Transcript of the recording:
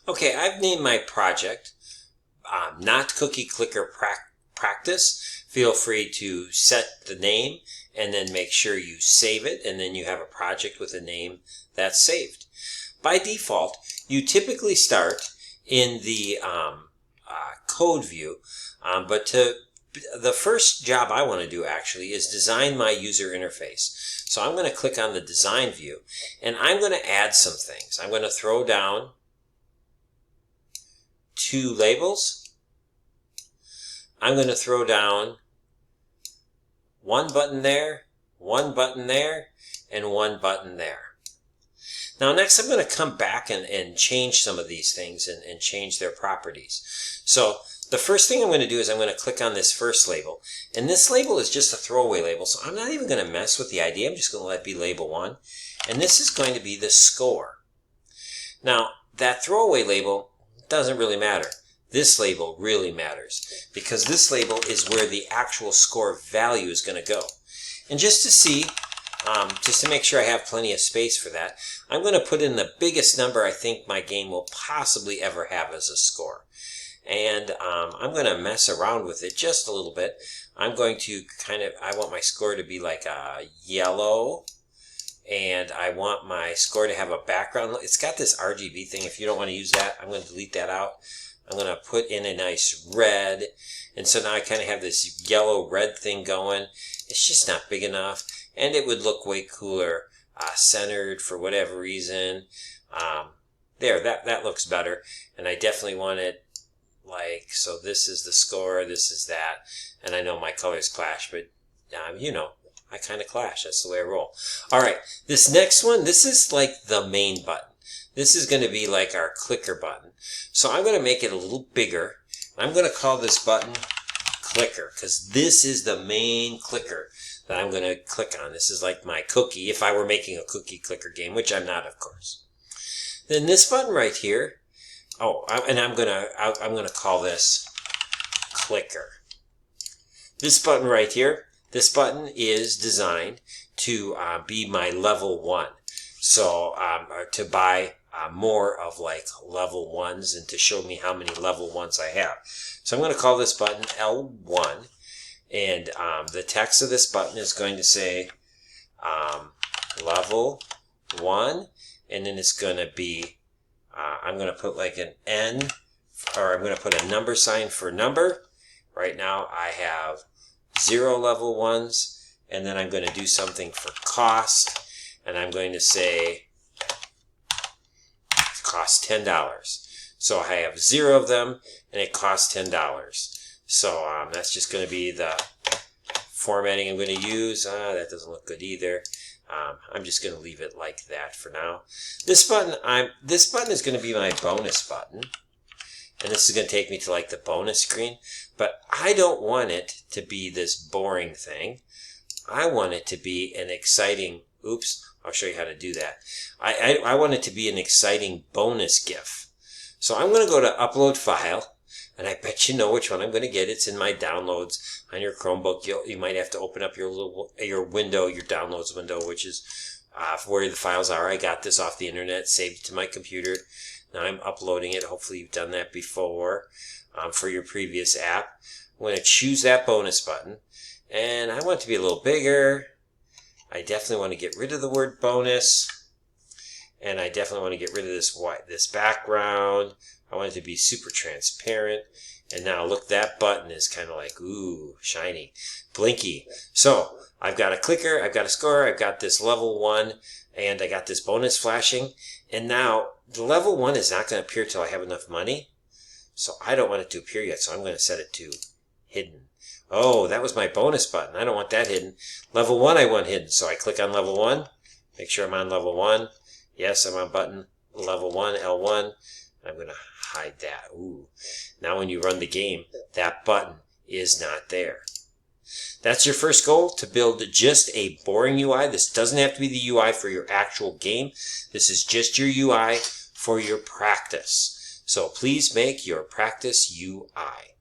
Okay, I've named my project Not Cookie Clicker Practice. Feel free to set the name and then make sure you save it, and then you have a project with a name that's saved. By default, you typically start in the code view, but the first job I want to do actually is design my user interface. So I'm going to click on the design view, and I'm going to add some things. I'm going to throw down 2 labels. I'm going to throw down 1 button there, 1 button there, and 1 button there. Now next I'm going to come back and change some of these things and change their properties. So the first thing I'm going to do is I'm going to click on this first label. And this label is just a throwaway label, so I'm not even going to mess with the ID. I'm just going to let it be label 1. And this is going to be the score. Now that throwaway label doesn't really matter. This label really matters, because this label is where the actual score value is going to go. And just to see, just to make sure I have plenty of space for that, I'm going to put in the biggest number I think my game will possibly ever have as a score. And I'm going to mess around with it just a little bit. I'm going to I want my score to be like a yellow, and I want my score to have a background. It's got this RGB thing. If you don't want to use that, I'm going to delete that out. I'm going to put in a nice red, and so now I kind of have this yellow-red thing going. It's just not big enough, and it would look way cooler centered for whatever reason. There, that looks better, and I definitely want it like, so this is the score, this is that, and I know my colors clash, but you know, I kind of clash. That's the way I roll. All right, this next one, this is like the main button. This is going to be like our clicker button. So I'm going to make it a little bigger. I'm going to call this button clicker, because this is the main clicker that I'm going to click on. This is like my cookie, if I were making a cookie clicker game, which I'm not, of course. Then this button right here, and I'm going to call this clicker. This button right here, this button is designed to be my level 1. So to buy more of like level 1s and to show me how many level 1s I have. So I'm going to call this button L1, and the text of this button is going to say level 1, and then it's going to be, I'm going to put like an N, or I'm going to put a number sign for number. Right now I have 0 level 1s, and then I'm going to do something for cost, and I'm going to say cost $10. So I have 0 of them, and it costs $10. So that's just going to be the formatting I'm going to use. That doesn't look good either. I'm just going to leave it like that for now. This button is going to be my bonus button, and this is going to take me to like the bonus screen. But I don't want it to be this boring thing. I want it to be an exciting. Oops. I'll show you how to do that. I want it to be an exciting bonus GIF. So I'm going to go to Upload File, and I bet you know which one I'm going to get. It's in my downloads on your Chromebook. You might have to open up your window, your downloads window, which is where the files are. I got this off the internet, saved it to my computer. Now I'm uploading it. Hopefully you've done that before for your previous app. I'm going to choose that bonus button, and I want it to be a little bigger. I definitely want to get rid of the word bonus, and I definitely want to get rid of this background. I want it to be super transparent. And now look, that button is kind of like, ooh, shiny, blinky. So I've got a clicker, I've got a score, I've got this level 1, and I got this bonus flashing. And now the level 1 is not going to appear till I have enough money. So I don't want it to appear yet, so I'm going to set it to hidden. Oh, that was my bonus button. I don't want that hidden. Level 1 I want hidden. So I click on level 1. Make sure I'm on level 1. Yes, I'm on button level 1, L1. I'm going to hide that. Ooh. Now when you run the game, that button is not there. That's your first goal, to build just a boring UI. This doesn't have to be the UI for your actual game. This is just your UI for your practice. So please make your practice UI.